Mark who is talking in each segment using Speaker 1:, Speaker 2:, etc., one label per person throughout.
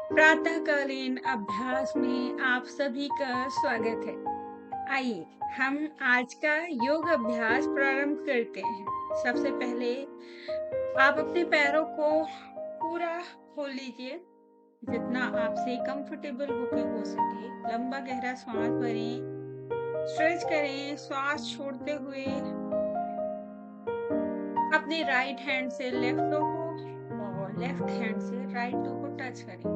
Speaker 1: प्रातःकालीन अभ्यास में आप सभी का स्वागत है। आइए हम आज का योग अभ्यास प्रारंभ करते हैं। सबसे पहले आप अपने पैरों को पूरा खोल लीजिए, जितना आपसे कंफर्टेबल होके हो सके। लंबा गहरा सांस भरें, स्ट्रेच करें, श्वास छोड़ते हुए अपने राइट हैंड से लेफ्ट टो को और लेफ्ट हैंड से राइट टो को टच करेंगे।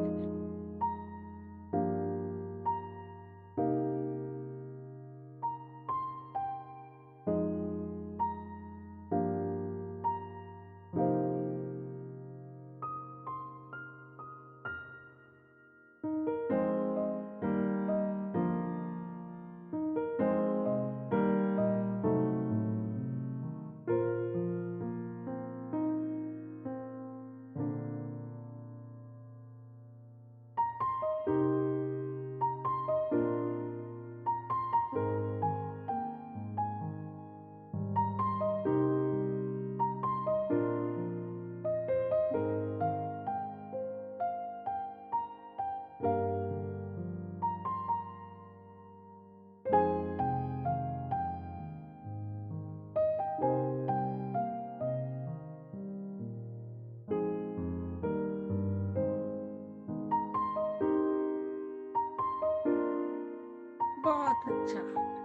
Speaker 1: बहुत अच्छा।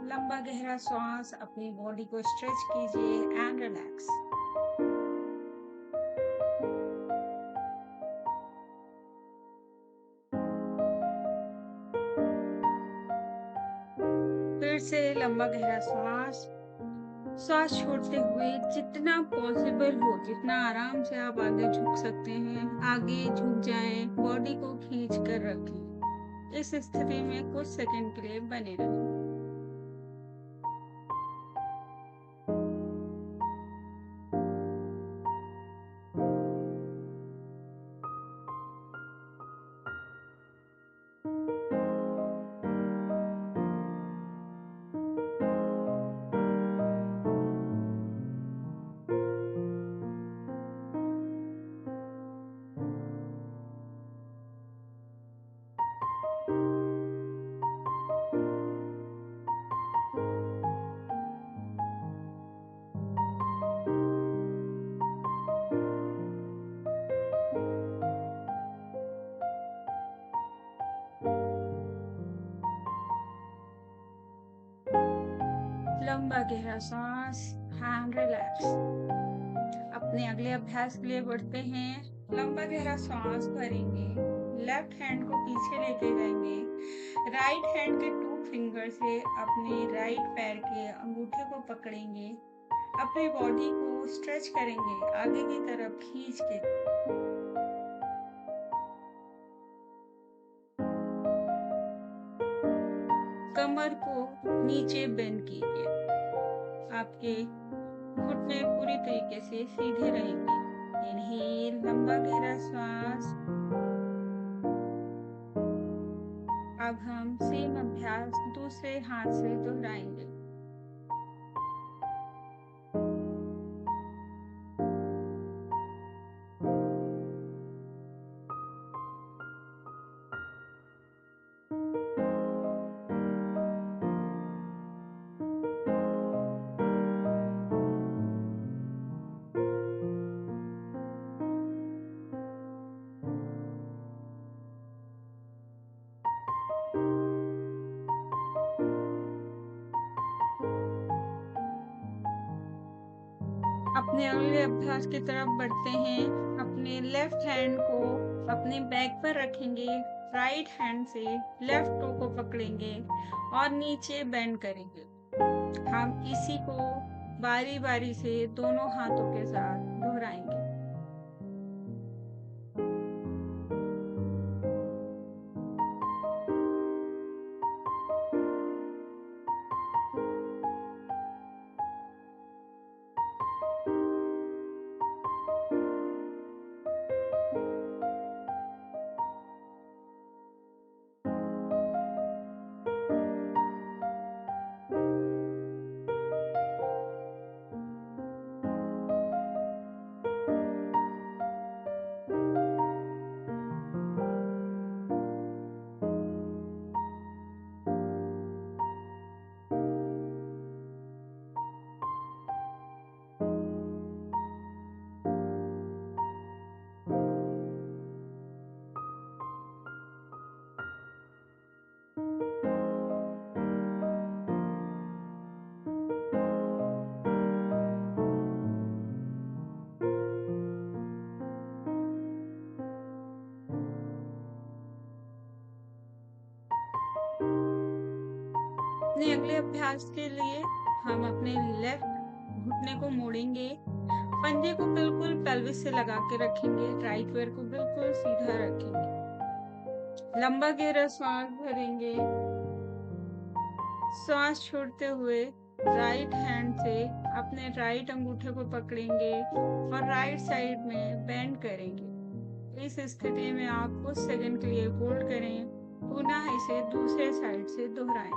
Speaker 1: लंबा गहरा श्वास, अपनी बॉडी को स्ट्रेच कीजिए एंड रिलैक्स। फिर से लंबा गहरा श्वास, श्वास छोड़ते हुए जितना पॉसिबल हो, जितना आराम से आप आगे झुक सकते हैं, आगे झुक जाएं, बॉडी को खींच कर रखें। इस स्थिति में कुछ सेकंड के लिए बने रहें। लंबा गहरा सांस एंड रिलैक्स। अपने अगले अभ्यास के लिए बढ़ते हैं। लंबा गहरा सांस भरेंगे, लेफ्ट हैंड को पीछे लेके जाएंगे, राइट हैंड के टू फिंगर से अपने राइट पैर के अंगूठे को पकड़ेंगे, अपनी बॉडी को स्ट्रेच करेंगे, आगे की तरफ खींच के। कमर को नीचे बेंड कीजिए, आपके घुटने पूरी तरीके से सीधे रहेंगे। इनहेल, लंबा गहरा श्वास। अब हम सेम अभ्यास दूसरे हाथ से दोहराएंगे। अपने अगले अभ्यास की तरफ बढ़ते हैं। अपने लेफ्ट हैंड को अपने बैक पर रखेंगे, राइट हैंड से लेफ्ट टो को पकड़ेंगे और नीचे बेंड करेंगे। हम इसी को बारी बारी से दोनों हाथों के साथ दोहराएंगे। अपने अगले अभ्यास के लिए हम अपने लेफ्ट घुटने को मोड़ेंगे, पंजे को बिल्कुल पेल्विस से लगा के रखेंगे, राइट पैर को बिल्कुल सीधा रखेंगे। लंबा गहरा सांस भरेंगे। सांस छोड़ते हुए राइट हैंड से अपने राइट अंगूठे को पकड़ेंगे और राइट साइड में बेंड करेंगे। इस स्थिति में आप कुछ सेकंड के लिए होल्ड करें, पुनः इसे दूसरे साइड से दोहराएं।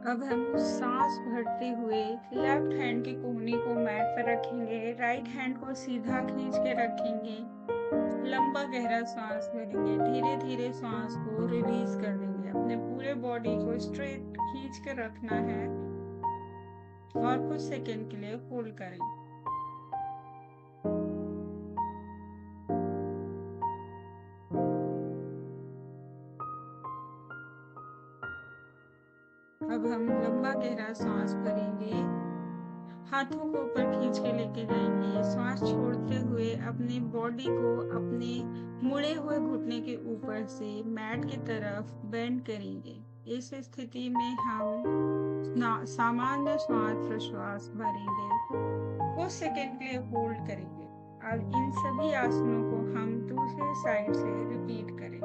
Speaker 1: अब हम सांस भरते हुए लेफ्ट हैंड की कोहनी को मैट पर रखेंगे, राइट हैंड को सीधा खींच के रखेंगे, लंबा गहरा सांस भरेंगे, धीरे धीरे सांस को रिलीज कर देंगे। अपने पूरे बॉडी को स्ट्रेट खींच के रखना है और कुछ सेकंड के लिए होल्ड करें। अब हम लंबा गहरा सांस भरेंगे, हाथों को ऊपर खींच के लेके जाएंगे, सांस छोड़ते हुए अपनी बॉडी को अपने मुड़े हुए घुटने के ऊपर से मैट की तरफ बेंड करेंगे। इस स्थिति में हम सामान्य श्वास प्रश्वास भरेंगे, कुछ सेकंड के लिए होल्ड करेंगे। अब इन सभी आसनों को हम दूसरे साइड से रिपीट करेंगे।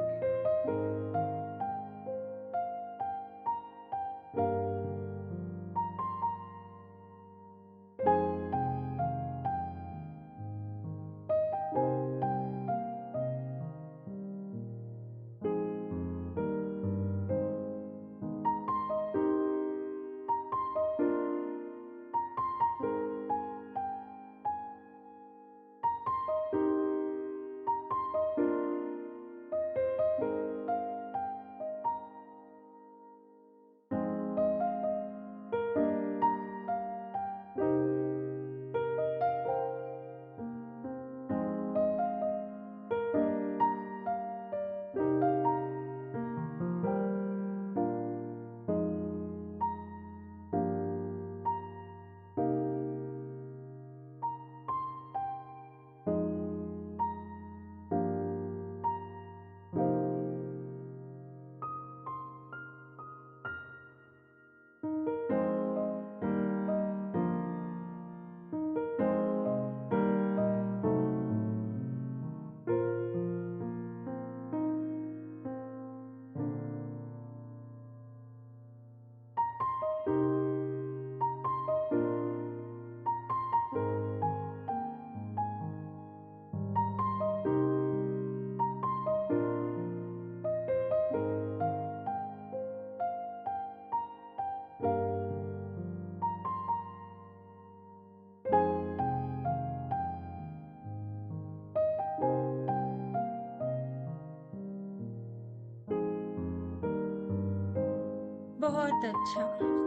Speaker 1: बहुत अच्छा।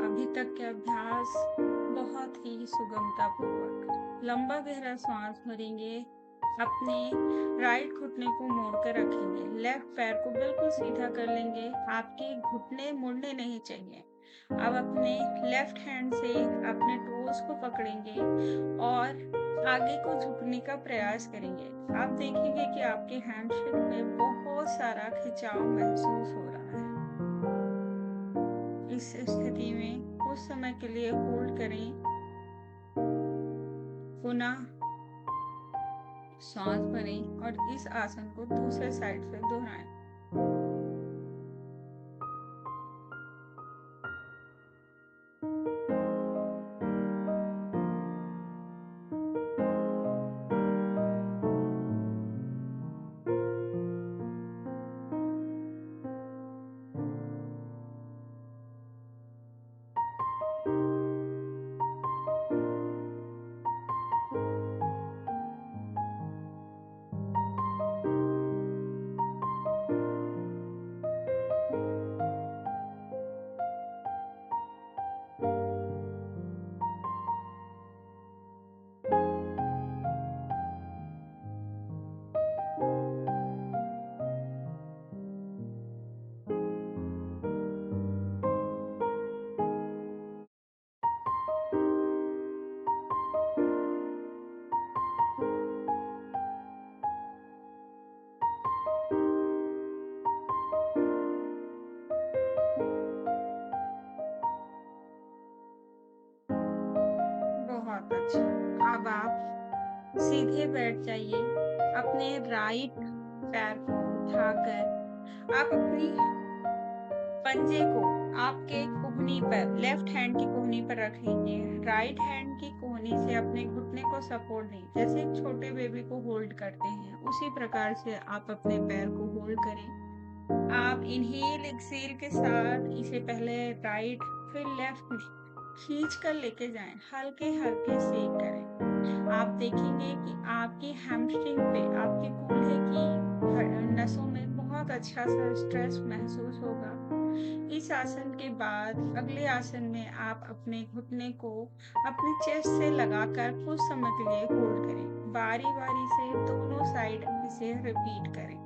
Speaker 1: अभी तक के अभ्यास बहुत ही सुगमता पूर्वक। लंबा गहरा सांस भरेंगे, अपने राइट घुटने को मोड़ कर रखेंगे, लेफ्ट पैर को बिल्कुल सीधा कर लेंगे, आपके घुटने मुड़ने नहीं चाहिए। अब अपने लेफ्ट हैंड से अपने टोज को पकड़ेंगे और आगे को झुकने का प्रयास करेंगे। आप देखेंगे कि आपके हैंडशेक में बहुत सारा खिंचाव महसूस हो रहा है। इस स्थिति में कुछ समय के लिए होल्ड करें, पुनः सांस भरें और इस आसन को दूसरे साइड से दोहराएं। बहुत अच्छा। अब आप सीधे बैठ जाइए। अपने राइट पैर को उठाकर आप अपनी पंजे को आपके कोहनी पर, लेफ्ट हैंड की कोहनी पर रख लीजिए। राइट हैंड की कोहनी से अपने घुटने को सपोर्ट दीजिए। जैसे एक छोटे बेबी को होल्ड करते हैं, उसी प्रकार से आप अपने पैर को होल्ड करें। आप इनहेल एक्सहेल के साथ इसे पहले राइट फिर लेफ्ट में खींच कर लेके जाएं। हल्के हल्के से करें। आप देखेंगे कि आपकी हैमस्ट्रिंग पे, आपके कूल्हे की नसों में बहुत अच्छा सा स्ट्रेस महसूस होगा। इस आसन के बाद अगले आसन में आप अपने घुटने को अपने चेस्ट से लगाकर कुछ समय के लिए होल्ड करें। बारी बारी से दोनों साइड इसे रिपीट करें।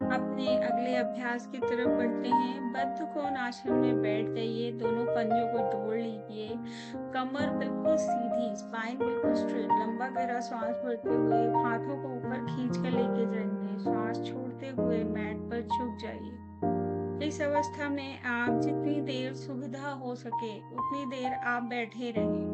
Speaker 1: अपने अगले अभ्यास की तरफ बढ़ते हैं। बद्ध कोण आसन में बैठ जाइए। दोनों पंजों को जोड़ लीजिए। कमर बिल्कुल सीधी, स्पाइन बिल्कुल स्ट्रेट। लंबा गहरा सांस भरते हुए हाथों को ऊपर खींच कर लेके जाएंगे। सांस छोड़ते हुए मैट पर झुक जाइए। इस अवस्था में आप जितनी देर सुविधा हो सके उतनी देर आप बैठे रहें।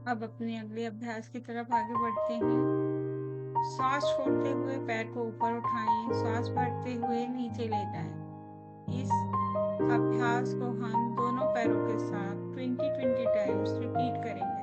Speaker 1: अब अपने अगले अभ्यास की तरफ आगे बढ़ते हैं। सांस छोड़ते हुए पैर को ऊपर उठाएं। सांस भरते हुए नीचे ले जाएं। इस अभ्यास को हम दोनों पैरों के साथ 20-20 टाइम्स रिपीट करेंगे।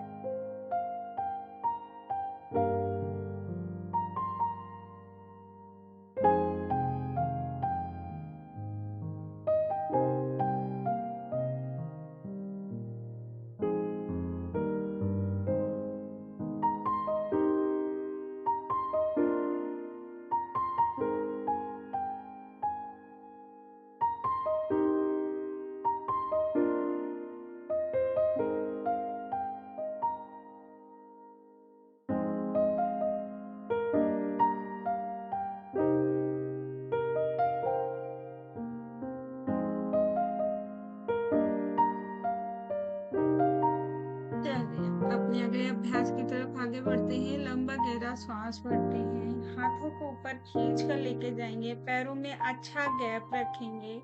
Speaker 1: चलिए अपने अगले अभ्यास की तरफ आगे बढ़ते हैं। लंबा गहरा सांस भरते हैं। हाथों को ऊपर खींच कर लेके जाएंगे। पैरों में अच्छा गैप रखेंगे।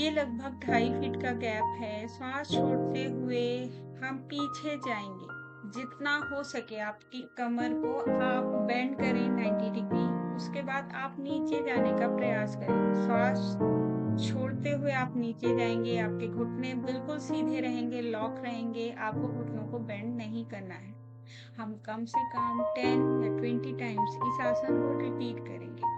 Speaker 1: ये लगभग 2.5 फीट का गैप है। सांस छोड़ते हुए हम पीछे जाएंगे। जितना हो सके आपकी कमर को आप बेंड करें 90 डिग्री। उसके बाद आप नीचे जाने का प्रयास करें। श्वास छोड़ते हुए आप नीचे जाएंगे, आपके घुटने बिल्कुल सीधे रहेंगे, लॉक रहेंगे, आपको घुटनों को बेंड नहीं करना है। हम कम से कम 10 या 20 टाइम्स इस आसन को रिपीट करेंगे।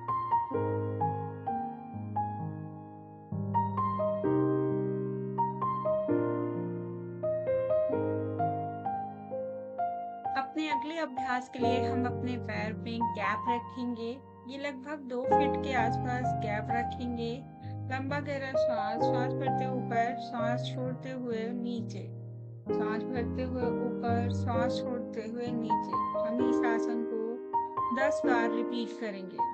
Speaker 1: अपने अगले अभ्यास के लिए हम अपने पैर में गैप रखेंगे। ये लगभग 2 फीट के आसपास गैप रखेंगे। लंबा गहरा श्वास, श्वास भरते ऊपर, श्वास छोड़ते हुए नीचे, सांस भरते हुए ऊपर, सांस छोड़ते हुए नीचे। हम इस आसन को 10 बार रिपीट करेंगे।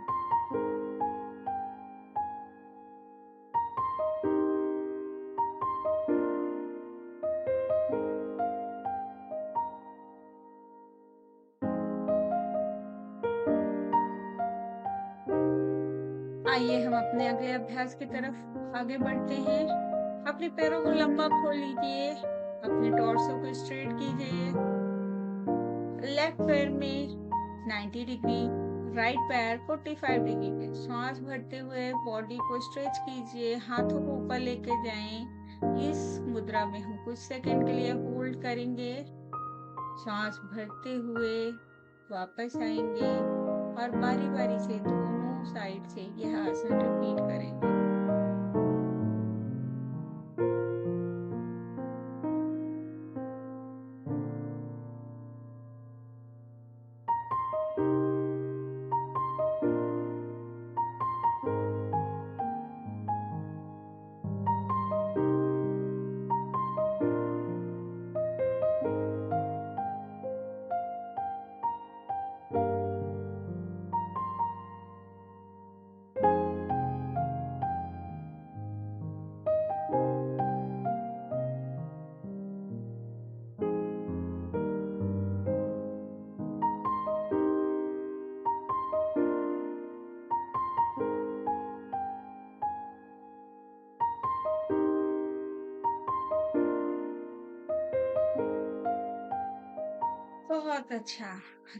Speaker 1: आइए हम अपने अगले अभ्यास की तरफ आगे बढ़ते हैं। अपने पैरों को लंबा खोल लीजिए, अपने टॉर्सो को स्ट्रेट कीजिए। लेफ्ट पैर में 90 डिग्री, राइट पैर 45 डिग्री पे। सांस भरते हुए बॉडी को स्ट्रेच कीजिए, हाथों को ऊपर लेके जाएं। इस मुद्रा में हम कुछ सेकंड के लिए होल्ड करेंगे। सांस भरते हुए वापस आएंगे और बारी बारी से दोनों साइड से यह आसन रिपीट करेंगे। बहुत अच्छा।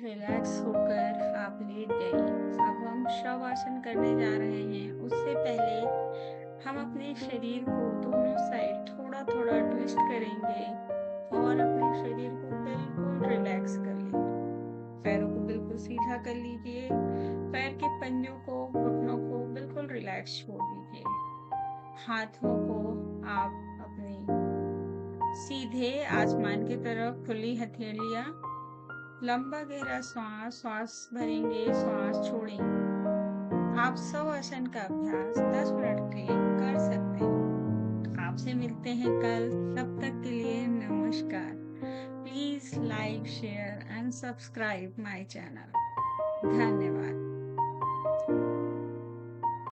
Speaker 1: रिलैक्स होकर आप लेट जाइए। अब हम शवासन करने जा रहे हैं। उससे पहले हम अपने शरीर को दोनों साइड थोड़ा थोड़ा ट्विस्ट करेंगे और अपने शरीर को बिल्कुल रिलैक्स कर लेंगे। पैरों को बिल्कुल सीधा कर लीजिए। पैर के पंजों को, घुटनों को बिल्कुल रिलैक्स छोड़ दीजिए। हाथों को आप अपने सीधे आसमान की तरफ, खुली हथेलियां। लंबा गहरा श्वास, श्वास भरेंगे, श्वास छोड़ेंगे। आप शवासन का अभ्यास 10 मिनट के लिए कर सकते हैं। आपसे मिलते हैं कल, तब तक के लिए नमस्कार। Please like, share and subscribe my channel. धन्यवाद।